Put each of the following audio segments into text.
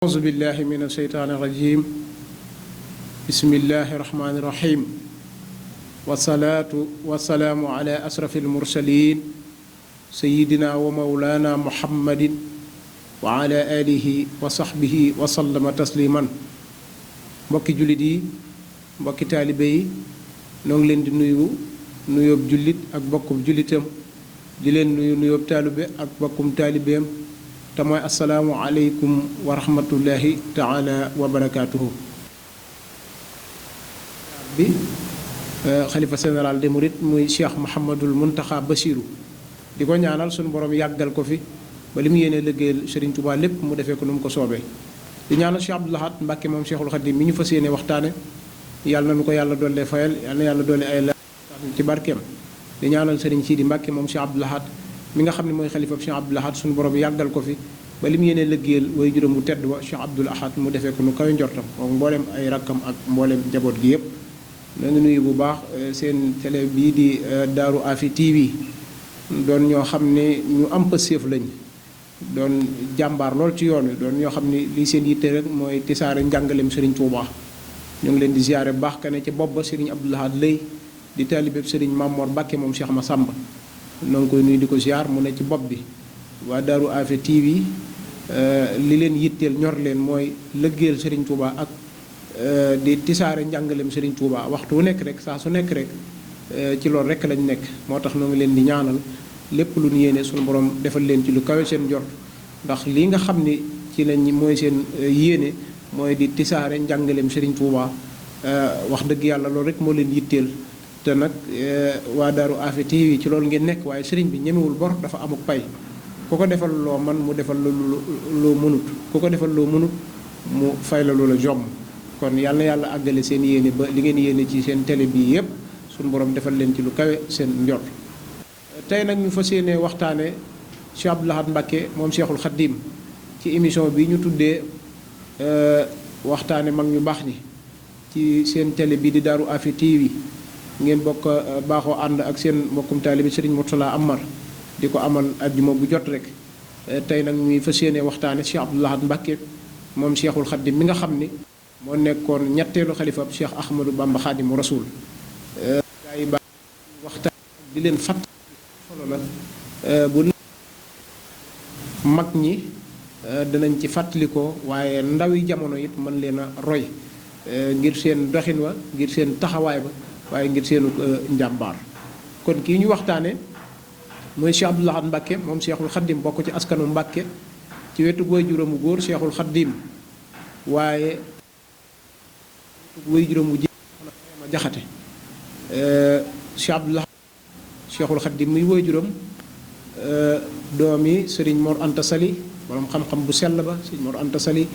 أعوذ بالله من الشيطان الرجيم بسم الله الرحمن الرحيم والصلاة والسلام على أشرف المرسلين سيدنا ومولانا محمد وعلى آله وصحبه وسلم تسليما mbokki jullit yi mbokki taalibe yi noo ngi leen di nuyu nuyoob jullit ak bokkum jullitam di leen nuyu nuyoob taalibe ak bokkum taalibeem te mooy asalaamu aleykum wa rahmatullahi taala wa barakaatuhu bi xalifa général des mourides muy Cheikh Mouhamadul Muntaxa Basiru di ko ñaanal suñu borom yàggal ko fi ba li mu yéene liggéeyal Serigne Touba lépp mu defee ko nu mu ko soobee di ñaanal Cheikh Abdoul Ahad Mbacke moom Cheikhul Khadim mi ñu fas yéene waxtaane yàlla na nu ko yàlla doole fayal yàlla na yàlla doole ay la ci barkeem di ñaanal Serigne Sidi Mbacke moom Cheikh Abdoul Ahad mi nga xam ne mooy xalifa Cheikh Abdoul Ahad suñu borom yàggal ko fi ba li mu yéene liggéeyal way juróom mu tedd wa Cheikh Abdoul Ahad mu defee ko nu kawe njortam moom mbooleem ay rakkam ak mbooleem jaboot gi yëpp na ngi nuyu bu baax seen télé bii di Daaru Afi TV doon ñoo xam ne ñu am pëseef lañ doon jàmbaar lool ci yoon wi doon ñoo xam ne lii seen yitte rek mooy tisaare njàngaleem Serigne Touba ñu ngi leen di ziare bu baax ka ne ci bopp ba Serigne Abdoul Ahad lay di taalibeeb Serigne Mamor Mbacke moom Cheikh Massamba noo ngi koy nuyu di ko ziar mu ne ci bopp bi waa Daaru Afi TV li leen yitteel ñor leen mooy lëggéeyal Serigne Touba ak di tisaare njàngaleem Serigne Touba waxtu wu nekk rek saa su nekk rek ci loolu rek lañ nekk moo tax noo ngi leen di ñaanal lépp lu ñu yéene suñu borom defal leen ci lu kawe seen jot ndax lii nga xam ni ci lañ mooy seen yéene mooy di tisaare njàngaleem Serigne Touba wax dëgg yàlla loolu rek moo leen yitteel te nag waa Daaru Afi TV ci loolu ngeen nekk waaye Serigne bi ñemewul bor dafa amuk pay ku ko defal loo man mu defal la loo mënut ku ko defal loo mënut mu fay la loola jomm kon yàlla na yàlla àggale seen yéene ba li ngeen yéene ci seen télé bii yépp suñu borom defal leen ci lu kawe seen njort tey nag ñu fas yéene waxtaane Cheikh Abdoul Ahad Mbacke moom Cheikhul Khadim ci émission bi ñu tuddee waxtaane mag ñu baax ñi ci seen télé bii di Daaru Afi TV ngeen bokk baaxoo ànd ak seen mbokkum taalibe Serigne Mourtala Amar di ko amal àjjuma bu jot rek tey nag ñuy fas yéene waxtaane Cheikh Abdoul Ahad Mbacke moom Cheikhul Khadim mi nga xam ni moo nekkoon ñetteelu xalifa Cheikh Ahmadou Bamba Khadimu Rasoul gaa yi baax waxtaan di leen fàtt solo la bu mag ñi danañ ci fàttalikoo waaye ndawi jamono it mën leen a roy ngir seen doxin wa ngir seen taxawaay ba waaye ngir seenu njàmbaar kon kii ñu waxtaane mooy Cheikh Abdoul Ahad Mbacke moom Cheikhul Khadim bokk ci askanu Mbacke ci wetu way juróomu góor Cheikhul Khadim waaye way juróomu ji ma jaxate Cheikh Abdoul Ahad Cheikhul Khadim muy way juróom doomi Serigne Mor Anta Sali borom xam-xam bu sell ba Serigne Mor Anta Sali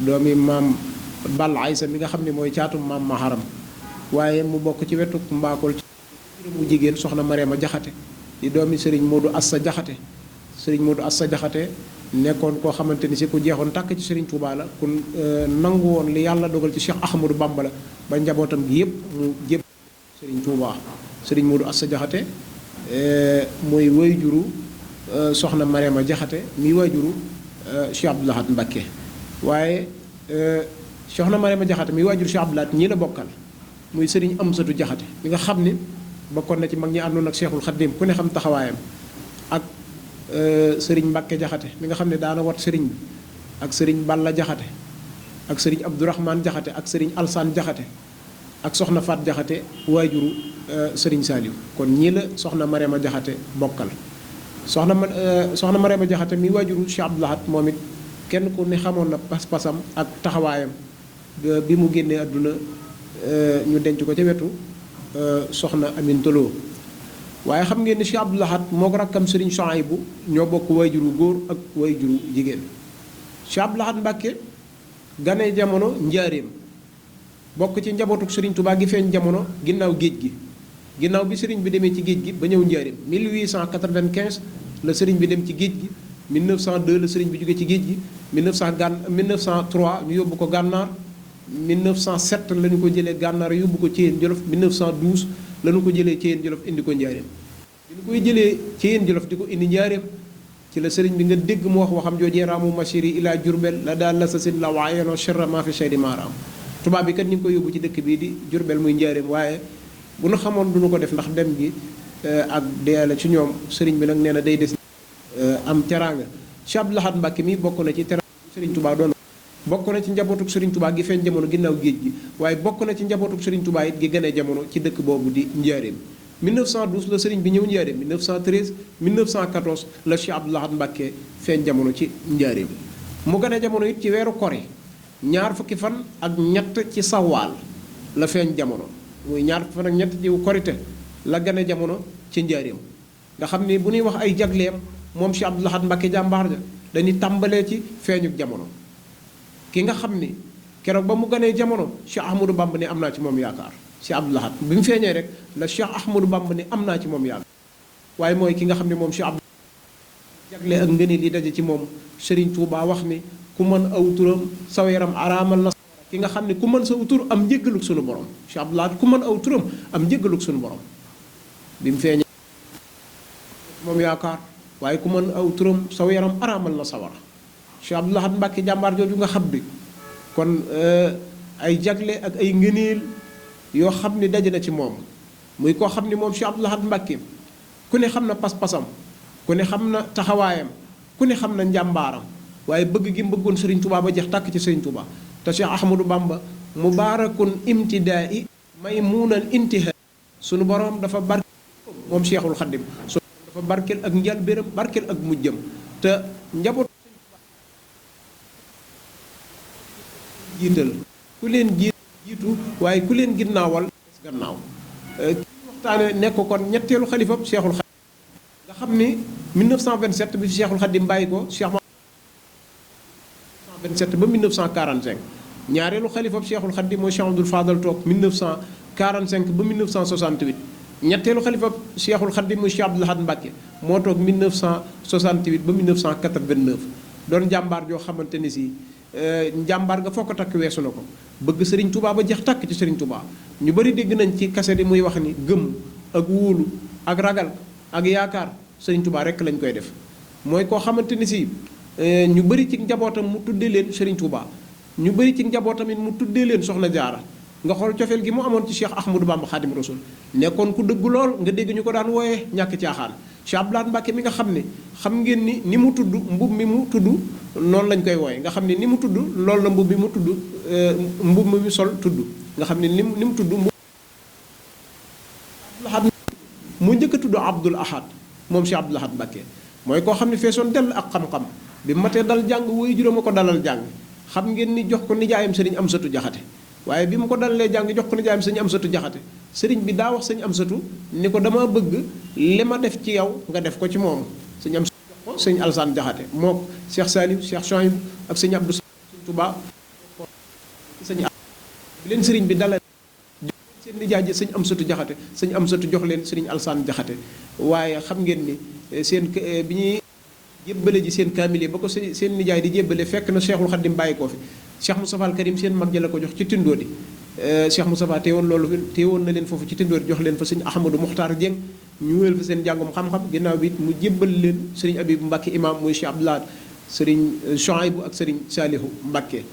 doomi maam Ball Aysa mi nga xam ne mooy caatum maam Maharam waaye mu bokk ci wetu mbaakool ci juróomu jigéen soxna Mariama Jaxate di doomi Serigne Modou Assa Jaxate Serigne Modou Assa Jaxate nekkoon koo xamante ni si ku jeexoon tàkk ci Serigne Touba la kun nangu woon li yàlla dogal ci Cheikh Ahmadou Bamba la ba njabootam gi yëpp mu jépp Serigne Touba Serigne Modou Assa Jaxate mooy waajuru soxna Mariama Jaxate mi waajuru Cheikh Abdoul Ahad Mbacke waaye soxna Mariama Jaxate mi waajuru Cheikh Abdoul Ahad ñii la bokkal muy Serigne Amsatu Jaxate mi nga xam ni bokkoon na ci mag ñi àndoon ak Cheikhul Khadim ku ne xam taxawaayam ak Serigne Mbacke Jaxate mi nga xam ne daana wat Serigne bi ak Serigne Balla Jaxate ak Serigne Abdourahmane Jaxate ak Serigne Alsaan Jaxate ak soxna Faat Jaxate waajuru Serigne Saliou kon ñii la soxna Mariama Jaxate bokkal soxna Mariama Jaxate mi waajuru Cheikh Abdoul Ahad moom it kenn ku ne xamoon na pas-pasam ak taxawaayam bi mu génnee àdduna ñu denc ko ca wetu soxna Amin Tolo waaye xam ngeen ni Cheikh Abdoul Ahad moo ko rakkam Serigne Souhaïbou ñoo bokk waajuru góor ak waajuru jigéen Cheikh Abdoul Ahad Mbacke gane jamono njaareem bokk ci njabootuk Serigne Touba gi feeñ jamono ginnaaw géej gi ginnaaw bi Serigne bi demee ci géej gi ba ñëw njaareem 1895 la Serigne bi dem ci géej gi 1902 la Serigne bi jóge ci géej gi 1903 ñu yóbbu ko gànnaar 1907 la ñu ko jëlee gànnaar yóbbu ko Thièyène Jolof 1912 la ñu ko jëlee Thièyène Jolof indi ko njaareem bi ñu koy jëlee Thièyène Jolof di ko indi njaareem ci la sëriñ bi nga dégg mu wax waxam joojee raamu machiri ila jurbel la daal la sa sin la waayenoo sherra maa fi cheydi maaraam tubaab bi kat ñu ngi ko yóbbu ci dëkk bii di jurbel muy njaareem waaye bu nu xamoon du nu ko def ndax dem gi ak dee la ci ñoom sëriñ bi nag nee na day des am teraanga Cheikh Abdou Lahad Mbacké mi bokk na ci teraanga sëriñ Touba doon bokk na ci njabootuk sëriñ Touba gi feeñ jamono ginnaaw géej gi waaye bokk na ci njabootuk sëriñ Touba it gi gënee jamono ci dëkk boobu di njaareem 1912 la sëriñ bi ñëw njaareem 1913 1914 la Cheikh Abdou Lahad Mbacké feeñ jamono ci njaareem mu gënee jamono it ci weeru kori ñaar fukki fan ak ñett ci sawaal la feeñ jamono muy ñaar fukki fan ak ñett ci korite la gënee jamono ci njaareem nga xam ni bu ñuy wax ay jagleem moom Cheikh Abdou Lahad Mbacké jàmbaar ja dañuy tàmbalee ci feeñuk jamono ki nga xam ni keroog ba mu gënee jamono Cheikh Ahmadou Bamba ni am naa ci moom yaakaar Cheikh Abdou Lahad bi mu feeñee rek la Cheikh Ahmadou Bamba ni am naa ci moom yaakaar waaye mooy ki nga xam ne moom Cheikh Abdou jagle ak ngëneel yi daje ci moom Serigne Touba wax ni ku mën aw turam saw yaram araamal na ki nga xam ne ku mën sa tur am njéggaluk sunu borom Cheikh Abdou Lahad ku mën aw turam am njéggaluk sunu borom bi mu feeñee moom yaakaar waaye ku mën aw turam saw yaram araamal na sawara Cheikh Abdou Lahad Mbacké jàmbaar jooju nga xam bi kon ay jagle ak ay ngëneel yoo xam ni daje na ci moom muy koo xam ni moom Cheikh Abdou Lahad Mbacké ku ne xam na pas-pasam ku ne xam na taxawaayam ku ne xam na njàmbaaram waaye bëgg gi mu bëggoon Serigne Touba ba jeex tàkk ci Serigne Touba te Cheikh Ahmadou Bamba mubaarakun imtidaai maymuunal intihaa sunu borom dafa barkeel moom Cheikhul Khadim dafa barkeel ak njëlbéenam barkeel ak mujjam te njaboot jiital ku leen jiitu waaye ku leen ginnaawal gannaaw ki waxtaane nekk kon ñetteelu xalifab Cheikhul Khadim nga xam ni 1927 bi fi Cheikhul Khadim bàyyi ko Cheikh 1927 ba 1945 ñaareelu xalifab Cheikhul Khadim mooy Cheikh Abdoul Fadal toog 1945 ba 1968 ñetteelu xalifab Cheikhul Khadim mooy Cheikh Abdou Lahad Mbacké moo toog 1968 ba 1989 doon jàmbaar joo xamante ni si njàmbaar nga foo ko takk weesu na ko bëgg Serigne Touba ba jeex takk ci Serigne Touba ñu bari dégg nañ ci kaset yi muy wax ni gëm ak wóolu ak ragal ak yaakaar Serigne Touba rekk lañ koy def mooy koo xamante ni si ñu bari ci njabootam mu tuddee leen Serigne Touba ñu bari ci njabootam it mu tuddee leen Soxna Jaara nga xool cofeel gi mu amoon ci Cheikh Ahmadou Bamba Khadim Rasoul nekkoon ku dëggu lool nga dégg ñu ko daan wooyee ñàkk caaxaan Cheikh Abdou Lahad Mbacké mi nga xam ne xam ngeen ni mu tudd mbub mi mu tudd noonu lañ koy wooye nga xam ne ni mu tudd loolu la mbub mi mu tudd mbub mi mu sol tudd nga xam ne ni mu tudd mbub mu njëkk a tudd Abdoul Ahad moom Cheikh Abdou Lahad Mbacké mooy koo xam ne feesoon dell ak xam-xam bi matee dal jàng wuy juróom a ko dalal jàng xam ngeen ni jox ko nijaayam sëriñ Amsatu Jaxate waaye bi mu ko dalalee jàng jox ko nijaayam sëriñ Amsatu Jaxate sëriñ bi daa wax sëriñ Amsatu ni ko dama bëgg li ma def ci yow nga def ko ci moom sëriñ Amsatu jox ko sëriñ Alsaan Jaxate moom Cheikh Saliou Cheikh Chouaïb ak sëriñ Abdou Sëriñ Touba sëriñ bi leen sëriñ bi dalal seen nijaay sëñ Amsatu Jaxate sëñ Amsatu jox leen sëriñ Alsaan Jaxate waaye xam ngeen ni seen bi ñuy jébbale ji seen kaamil ba ko seen nijaay di jébbale fekk na Cheikhul Khadim bàyyi koo fi Cheikh Moustapha al Karim seen mag ja la ko jox ci Tindóodi Cheikh Moustapha teewoon na leen foofu ci Tindóodi jox leen fa sëñ Ahmadou Mokhtar Dieng ñu wéel fa seen jàngum xam-xam ginnaaw bi mu jébbal leen sëriñ Abib Mbacké imam muy Cheikh Abdou Lahad sëriñ Chouaïbou ak sëriñ Salihu Mbacké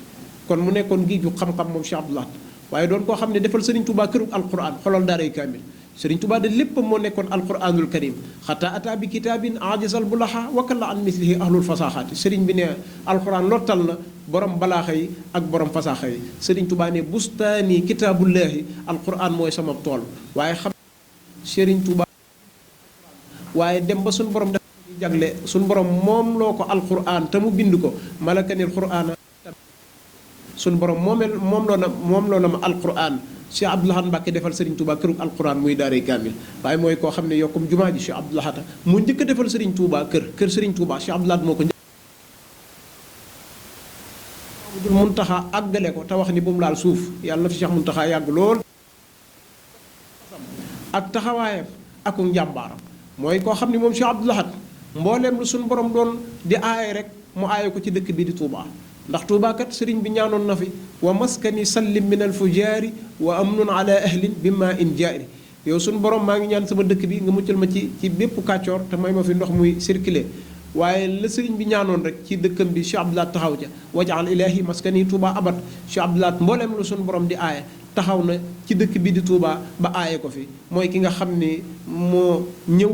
kon mu nekkoon gi ju xam-xam moom Cheikh Abdou Lahad waaye doon koo xam ne defal Serigne Touba kërug alquran xolal daaray kaamil Serigne Touba de lépp moo nekkoon alquranul karim xataa ata bi kitaabin ajisal bu laxa wakalla an mislihi ahlul fasaxaati Serigne bi ne alquran lottal na borom balaaxa yi ak borom fasaaxa yi Serigne Touba ne bustaani kitaabullahi alquran mooy sama tool waaye xam Serigne Touba waaye dem ba suñu borom def jagle suñu borom moom loo ko alquran te mu bind ko malakanil qur'ana suñu borom moom loo na ma alquran Cheikh Abdou Lahad Mbacké defal Serigne Touba kërug alquran muy daaray kaamil waaye mooy koo xam ne yokkum jumaa ji Cheikh Abdou Lahad mu njëkk a defal Serigne Touba kër Serigne Touba Cheikh Abdou Lahad moo ko njëkk Muntaxa àggale ko te wax ni bu mu laal suuf yàlla na fi Cheikh Muntaxa yàgg lool ak taxawaayam ak njàmbaaram mooy koo xam ne moom Cheikh Abdou Lahad mbooleem lu suñu borom doon di aaye rek mu aaye ko ci dëkk bi di Touba ndax Touba kat sëriñ bi ñaanoon na fi wa maskani sallim min al fujaari wa amnun ala ahlin bi ma in jaari yow suñu borom maa ngi ñaan sama dëkk bi nga muccal ma ci bépp kàccoor te may ma fi ndox muy circuler waaye la sëriñ bi ñaanoon rek ci dëkkam bi Cheikh Abdou Lahad taxaw ca wajaal ilaahi maskani Touba abat Cheikh Abdou Lahad mbooleem lu suñu borom di aaye taxaw na ci dëkk bi di Touba ba aaye ko fi mooy ki nga xam ni moo ñëw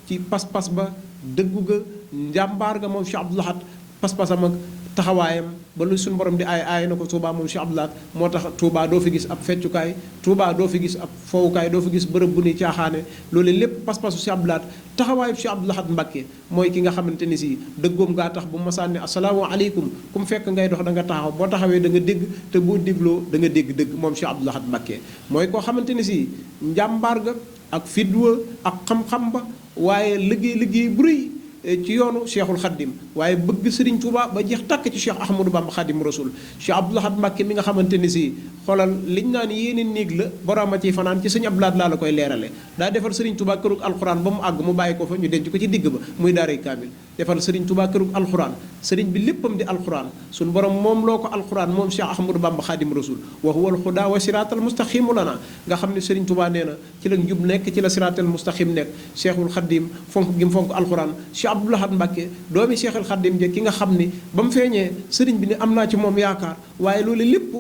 ci pas-pas ba dëggu ga njàmbaar ga moom Cheikh Abdou Lahad pas-pasam ak taxawaayam ba lu suñu borom di aaye na ko Touba moom Cheikh Abdou Lahad moo tax Touba doo fi gis ab feccukaay Touba doo fi gis ab fowukaay doo fi gis bërëb bu ni caaxaane loolu lépp pas-pasu Cheikh Abdou Lahad taxawaayu Cheikh Abdou Lahad Mbacké mooy ki nga xamante ni si dëggoom gaa tax bu masaan ne asalaamaaleykum ku mu fekk ngay dox da nga taxaw boo taxawee da nga dégg te boo dégloo da nga dégg dëgg moom Cheikh Abdou Lahad Mbacké mooy koo xamante ni si njàmbaar ga ak fidwa ak xam-xam ba waaye liggéey bu rëy ci yoonu Cheikhul Khadim waaye bëgg Serigne Touba ba jeex tàkk ci Cheikh Ahmadou Bamba Khadim Rasoul Cheikh Abdou Lahad Mbacké mi nga xamante ni si xoolal liñ naan yéene néeg la borooma ci fanaan ci Serigne Abdou Lahad laa la koy leerale daa defar Serigne Touba kërug alxuraan ba mu àgg mu bàyyi ko fa ñu denc ko ci digg ba muy daaray kaamil defar Serigne Touba kërug alxuraan Serigne bi léppam di alxuraan suñu borom moom loo ko alxuraan moom Cheikh Ahmadou Bamba Khadim Rasoul wa huwa alxuda wa siraatal mustaqimu lana nga xam ne Serigne Touba nee na ci la njub nekk ci la siraatal mustaqim nekk Cheikhul Khadim fonk gi mu fonk alxuraan Abdou Lahad Mbacké doomi Cheikhul Khadim ja ki nga xam ni ba mu feeñee sëriñ bi ne am naa ci moom yaakaar waaye loolu lépp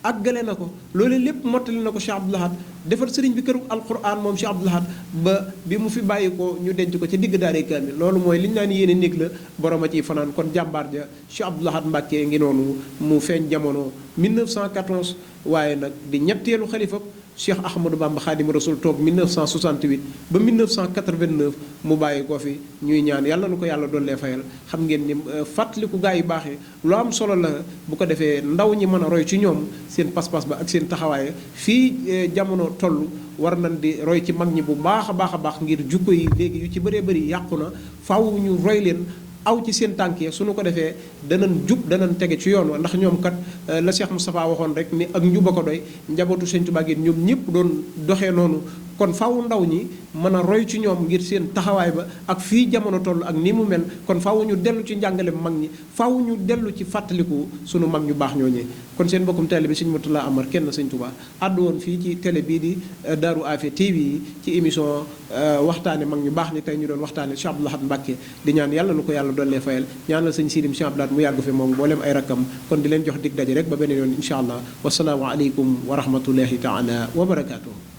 àggale na ko loolu lépp mottali na ko Cheikh Abdou Lahad defar sëriñ bi këru alquran moom Cheikh Abdou Lahad ba bi mu fi bàyyi ko ñu denc ko ci digg daaree kaamil loolu mooy li ñu naan yéene néeg la borom a ciy fanaan kon jàmbaar ja Cheikh Abdou Lahad Mbacké ngi noonu mu feeñ jamono 1914 waaye nag di ñetteelu xalifa Cheikh Ahmadou Bamba Khadim Rasoul toog 1968 ba 1989 mu bàyyi ko fi ñuy ñaan yàlla na ko yàlla dollee fayal xam ngeen ni fàttaliku gaa yi baaxee lu am solo la bu ko defee ndaw ñi mën a roy ci ñoom seen pas-pas ba ak seen taxawaay fii jamono toll war nañ di roy ci mag ñi bu baax a baax ngir jukko yi léegi yu ci bëree bëri yàqu na faaw ñu roy leen aw ci seen tànk yi suñu ko defee danañ jub danañ tege ci yoon wa ndax ñoom kat la Cheikh Moustapha waxoon rek ni ak njuba ko doy njabootu Sëñ Tuubaa gi ñoom ñëpp doon doxee noonu kon faaw ndaw ñi mën a roy ci ñoom ngir seen taxawaay ba ak fii jamono toll ak ni mu mel kon faaw ñu dellu ci njàngale mag ñi faaw ñu dellu ci fàttaliku sunu mag ñu baax ñooñee kon seen mbokkum télé bi Sëñ Murtala Amar kenn Sëñ Tuubaa àddu woon fii ci télé bii di Darou Afia TV yi ci émission waxtaane mag ñu baax ñi tey ñu doon waxtaane Cheikh Abdou Lahad Mbacké di ñaan yàlla nu ko yàlla dollee fayal ñaanal sëñ Sidim Cheikh Abdou Lahad mu yàgg fi moom mboolem ay rakkam kon di leen jox dig daje rek ba beneen yoon incha allah wasalaamu aleykum wa rahmatullahi taala wa barakaatuh